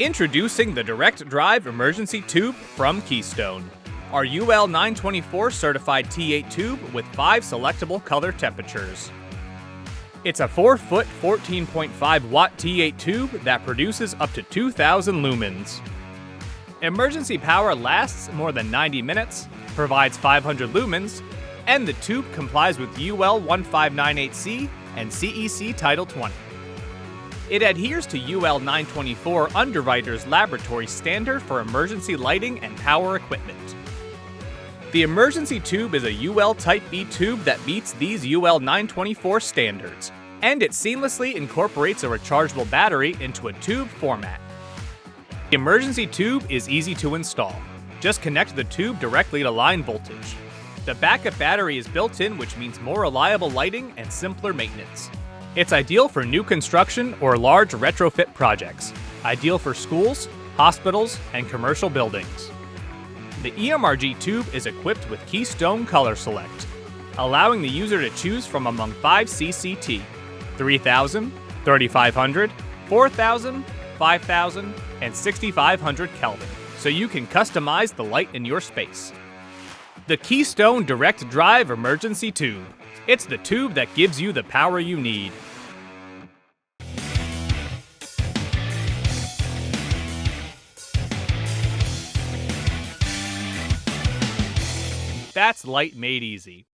Introducing the Direct Drive Emergency Tube from Keystone. Our UL 924 certified T8 tube with 5 selectable color temperatures. It's a 4-foot, 14.5 watt T8 tube that produces up to 2,000 lumens. Emergency power lasts more than 90 minutes, provides 500 lumens, and the tube complies with UL 1598C and CEC Title 20. It adheres to UL 924 Underwriter's Laboratory Standard for emergency lighting and power equipment. The emergency tube is a UL Type B tube that meets these UL 924 standards, and it seamlessly incorporates a rechargeable battery into a tube format. The emergency tube is easy to install. Just connect the tube directly to line voltage. The backup battery is built in, which means more reliable lighting and simpler maintenance. It's ideal for new construction or large retrofit projects. Ideal for schools, hospitals, and commercial buildings. The EMRG tube is equipped with Keystone Color Select, allowing the user to choose from among 5 CCT, 3000, 3500, 4000, 5000, and 6500 Kelvin, so you can customize the light in your space. The Keystone Direct Drive Emergency Tube. It's the tube that gives you the power you need. That's light made easy.